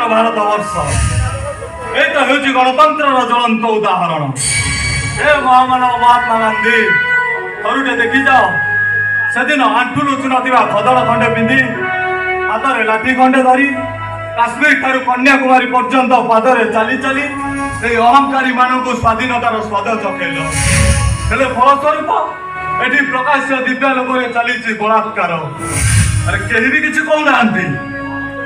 ଆମର ଭାରତବର୍ଷ ଏଇଟା ହେଉଛି ଗଣତନ୍ତ୍ରର ଜ୍ୱଳନ୍ତ ଉଦାହରଣ। ଏ ମହାମାନବ ମହାତ୍ମା ଗାନ୍ଧୀ ଥରୁଟେ ଦେଖିଯାଅ, ସେଦିନ ଆଣ୍ଠୁ ଲୁଚୁ ନଥିବା ଖଦଡ଼ ଖଣ୍ଡେ ପିନ୍ଧି ହାତରେ ଲାଠି ଖଣ୍ଡେ ଧରି କାଶ୍ମୀର ଠାରୁ କନ୍ୟାକୁମାରୀ ପର୍ଯ୍ୟନ୍ତ ପାଦରେ ଚାଲି ଚାଲି ଏହି ଅହଙ୍କାରୀ ମାନଙ୍କୁ ସ୍ୱାଧୀନତାର ସ୍ୱାଦ ଚଖେଇଲ। ହେଲେ ଫଳସ୍ୱରୂପ ଏଠି ପ୍ରକାଶ୍ୟ ଦିବ୍ୟାଲୋକରେ ଚାଲିଛି ବଳାତ୍କାର। ଆରେ କେହି ବି କିଛି କହୁନାହାନ୍ତି,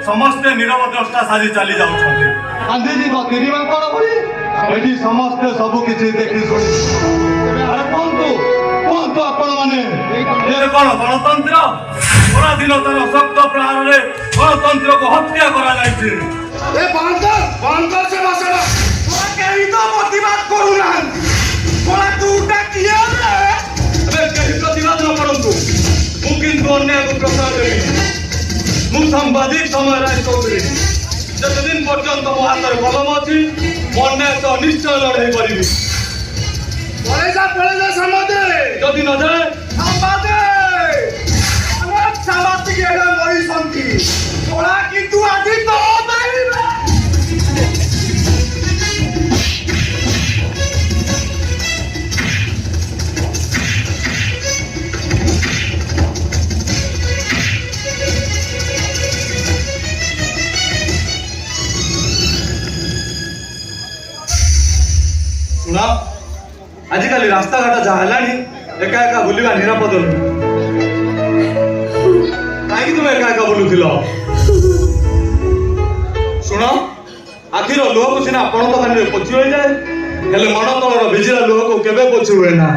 ସମସ୍ତେ ନିରବ ଦ୍ରଷ୍ଟା ସାଜି ଚାଲି ଯାଉଛନ୍ତି। ଗାନ୍ଧୀଜୀଙ୍କ ତିରିମା କଣ ଭଳି ଏଠି ସମସ୍ତେ ସବୁ କିଛି ଦେଖି ଶୁଣି। ଆରେ କୁହନ୍ତୁ କୁହନ୍ତୁ ଆପଣ ମାନେ, ଏ କଣ ଗଣତନ୍ତ୍ର? ପରାଧୀନତାର ଶକ୍ତ ପ୍ରହାରରେ ଗଣତନ୍ତ୍ରକୁ ହତ୍ୟା କରାଯାଇଛି। ଏ ବନ୍ଦ ସେ ଭାଷଣ କେହି ତ ପ୍ରତିବାଦ କରୁନାହାନ୍ତି। ତୁଟା କିଏ ଏବେ କେହି ପ୍ରତିବାଦ ନ କରନ୍ତୁ, ମୁଁ କିନ୍ତୁ ଅନ୍ୟାୟକୁ ପ୍ରଚାର ଦେବି। ମୁଁ ସାମ୍ବାଦିକ ସମୟ ରାୟ ଚୌଧୁରୀ। ଯେତେଦିନ ପର୍ଯ୍ୟନ୍ତ ମୋ ହାତରେ କଲମ ଅଛି ମୁଁ ଅନ୍ୟାୟ ସହ ନିଶ୍ଚୟ ଲଢ଼େଇ କରିବି। ପଳେଇ ଯା ସମାଦେ। ଯଦି ନ ଯାଏ ସାମ୍ବାଦିକ ଏଇଟା ମରିଛନ୍ତି। କଳା କିନ୍ତୁ ଆଜି ତ ପାଇବେ। ଶୁଣ, ଆଜିକାଲି ରାସ୍ତାଘାଟ ଯାହା ହେଲାଣି ଏକା ଏକା ବୁଲିବା ନିରାପଦ ନୁହେଁ। କାହିଁକି ତୁମେ ଏକା ଏକା ବୁଲୁଥିଲ? ଶୁଣ, ଆଖିର ଲୁହକୁ ସିନା ପଣତ ପାଣିରେ ପୋଛି ହୋଇଯାଏ, ହେଲେ ମନ ତଳର ଭିଜିଲା ଲୁହକୁ କେବେ ପୋଛି ହୁଏ ନା।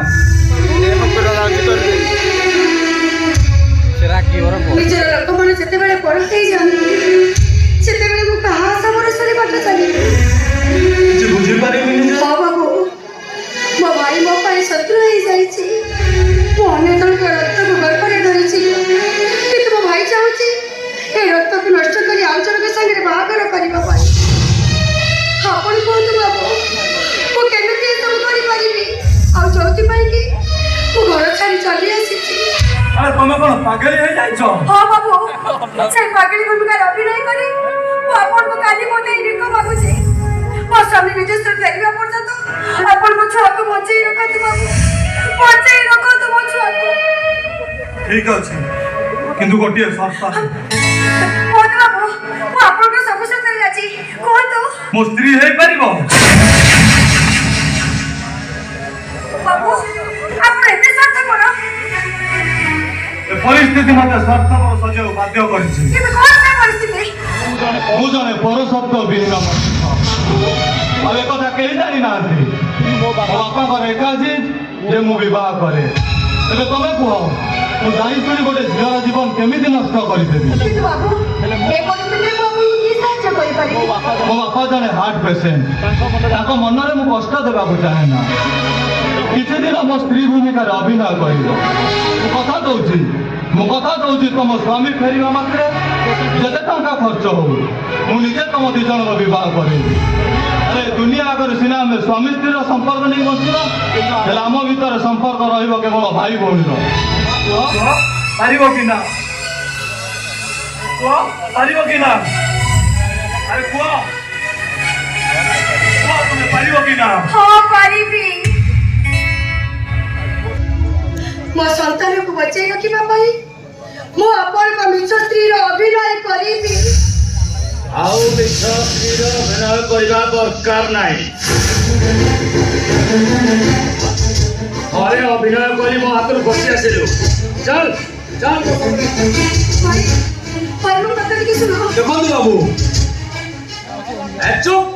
ନିଜର ଲୋକମାନେ ଯେତେବେଳେ ପରଖ ହେଇଯାଆନ୍ତି ସେତେବେଳେ ମୁଁ କାହା ଆଶା ଭରସାରେ ବାଟ ଚାଲିବି? କିଛି ବୁଝିପାରିବିନି ଯେ। ହଁ ବାବୁ, ମୋ ଭାଇ ମୋ ପାଇଁ ଶତ୍ରୁ ହେଇଯାଇଛି। ମୁଁ ଅନେକ ଜଣଙ୍କ ରକ୍ତକୁ ଗର୍ଭରେ ଧରିଛି, କିନ୍ତୁ ମୋ ଭାଇ ଚାହୁଁଛି ଏ ରକ୍ତକୁ ନଷ୍ଟ କରି ଆଉ ଜଣଙ୍କ ସାଙ୍ଗରେ ବାହାଘର କରିବା ପାଇଁ। ଆପଣ କୁହନ୍ତୁ ବାବୁ, ମୁଁ କେମିତି ଏସବୁ କରିପାରିବି? ଆଉ ଯୋଉଥିପାଇଁ କି ମୁଁ ଘର ଛାଡ଼ି ଚାଲି ଆସିଛି। ଆରେ ତମେ କଣ ପାଗଳି ହେଇଯାଇଛ? ହଁ ବାବୁ, ସେ ପାଗଳି ଭୂମିକାରେ ଅଭିନୟ କରି ମୁଁ ଆପଣଙ୍କୁ କାଲି ମୋ ଦେଇ ରିକ ମାଗୁଛି। ମୋ ସ୍ୱାମୀ ବିଦେଶରୁ ଫେରିବା ପର୍ଯ୍ୟନ୍ତ ଆପଣ ମୋ ଛୁଆକୁ ବଞ୍ଚେଇ ରଖନ୍ତୁ ବାବୁ, ବଞ୍ଚେଇ ରଖନ୍ତୁ ମୋ ଛୁଆକୁ। ଠିକ ଅଛି, କିନ୍ତୁ ଗୋଟିଏ ସର୍ତ୍ତ। କୁହନ୍ତୁ ବାବୁ, ମୁଁ ଆପଣଙ୍କ ସବୁ ସତରେ ରାଜି। କୁହନ୍ତୁ। ମୋ ସ୍ତ୍ରୀ ହେଇପାରିବ? ବାବୁ, ଆପଣ ଏତେ ସ୍ୱାର୍ଥପର? ପରିସ୍ଥିତି ମତେ ସ୍ୱାର୍ଥପର ସଜିବାକୁ ବାଧ୍ୟ କରିଛି। କିନ୍ତୁ କଣ ସେ ପରିସ୍ଥିତି? ମୁଁ ଜଣେ ପରସତ୍ତ୍ୱ ବିହୀନ ମଣିଷ। ଆଉ ଏକଥା କେହି ଜାଣିନାହାନ୍ତି। ମୋ ବାପାଙ୍କର ଏକାଜି ଯେ ମୁଁ ବିବାହ କରେ। ତେବେ ତମେ କୁହ, ମୁଁ ଜାଣି ଶୁଣି ଗୋଟେ ଝିଅର ଜୀବନ କେମିତି ନଷ୍ଟ କରିଦେବି? କିନ୍ତୁ ବାବୁ, ଏ ପରିସ୍ଥିତିରେ ମୁଁ ଆପଣଙ୍କୁ କି ସାହାଯ୍ୟ କରିପାରିବି? ମୋ ବାପା ଜଣେ ହାର୍ଟ ପେସେଣ୍ଟ। ତାଙ୍କ ମନରେ ମୁଁ କଷ୍ଟ ଦେବାକୁ ଚାହେଁ ନା। କିଛି ଦିନ ମୋ ସ୍ତ୍ରୀ ଭୂମିକାରେ ଅଭିନୟ କରିବ। ମୁଁ କଥା ଦଉଛି ତମ ସ୍ୱାମୀ ଫେରିବା ମାତ୍ରେ ଯେତେ ଟଙ୍କା ଖର୍ଚ୍ଚ ହଉ ମୁଁ ନିଜେ ତମ ଦି ଜଣଙ୍କ ବିବାହ କରିବି। ଆରେ ଦୁନିଆ ଆଗରେ ସିନା ଆମେ ସ୍ୱାମୀ ସ୍ତ୍ରୀର ସମ୍ପର୍କ ନେଇ ବଞ୍ଚିବା, ହେଲେ ଆମ ଭିତରେ ସମ୍ପର୍କ ରହିବ କେବଳ ଭାଇ ଭଉଣୀର। ପାରିବ କି ନା? ପାରିବ କି ନା? ଆରେ କୁହ, ତୁମେ ପାରିବ କି ନା? ହଁ ପାରିବି। ମୋ ସନ୍ତାନକୁ ବଚାଇ ରଖିବା ପାଇଁ ମୁଁ ଆପଣଙ୍କ ମିଛ ସ୍ତ୍ରୀର ଅଭିନୟ କରିବି। ଆଉ ମିଛ ସ୍ତ୍ରୀର ଅଭିନୟ କରିବା ଦରକାର ନାହିଁ। ଘରେ ଅଭିନୟ କରି ମୋ ହାତରୁ ବସି ଆସିଲୁ। ଚାଲ ଚାଲ। ଦେଖନ୍ତୁ ବାବୁ, ଚୁପ୍।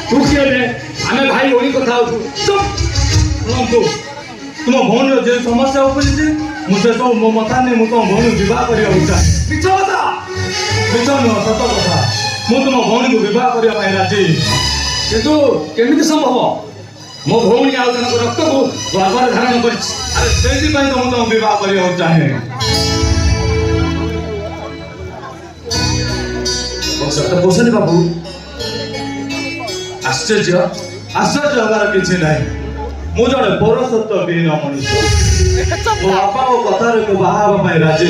ତୁ କିଏ ରେ? ଆମେ ଭାଇ ଭଉଣୀ କଥା ହଉଛୁ। ଚୁପ୍। ଶୁଣନ୍ତୁ, ତୁମ ଭଉଣୀର ଯେଉଁ ସମସ୍ୟା ଉପୁଜିଛି ମୁଁ ସେସବୁ ମୋ ମତା ନେଇ ମୁଁ ତମ ଭଉଣୀକୁ ବିବାହ କରିବାକୁ ଚାହେଁ। ମିଛ କଥା? ମିଛ ନୁହଁ, ସତ କଥା। ମୁଁ ତୁମ ଭଉଣୀକୁ ବିବାହ କରିବା ପାଇଁ ରାଜି। କିନ୍ତୁ କେମିତି ସମ୍ଭବ? ମୋ ଭଉଣୀ ଆଉ ଜଣଙ୍କ ରକ୍ତକୁ ଗର୍ଭରେ ଧାରଣ କରିଛି। ଆରେ ସେଇଥିପାଇଁ ତ ମୁଁ ତମ ବିବାହ କରିବାକୁ ଚାହେଁ। ବସନି ବାବୁ। ଆଶ୍ଚର୍ଯ୍ୟ ହେବାର କିଛି ନାହିଁ। ମୁଁ ଜଣେ ପୌରସତ୍ୱ ବିହୀନ ମଣିଷ। ମୋ ବାପାଙ୍କ କଥାରେ ମୁଁ ବାହା ହେବା ପାଇଁ ରାଜି।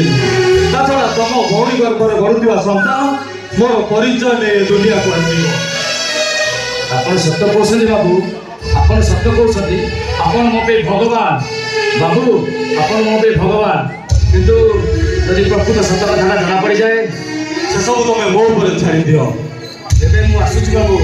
ତା ଛଡ଼ା ତମ ଭଉଣୀ ଗର୍ଭରେ ବଢୁଥିବା ସନ୍ତାନ ମୋର ପରିଚୟ ନେଇ ଏ ଦୁନିଆକୁ ଆସିବ। ଆପଣ ସତ କହୁଛନ୍ତି ବାବୁ, ଆପଣ ସତ କହୁଛନ୍ତି। ଆପଣ ମୋ ପାଇଁ ଭଗବାନ ବାବୁ, ଆପଣ ମୋ ପାଇଁ ଭଗବାନ। କିନ୍ତୁ ଯଦି ପ୍ରକୃତ ସତ କଥାଟା ଜଣା ପଡ଼ିଯାଏ, ସେସବୁ ତମେ ମୋ ଉପରେ ଛାଡ଼ିଦିଅ। ଏବେ ମୁଁ ଆସୁଛି ବାବୁ।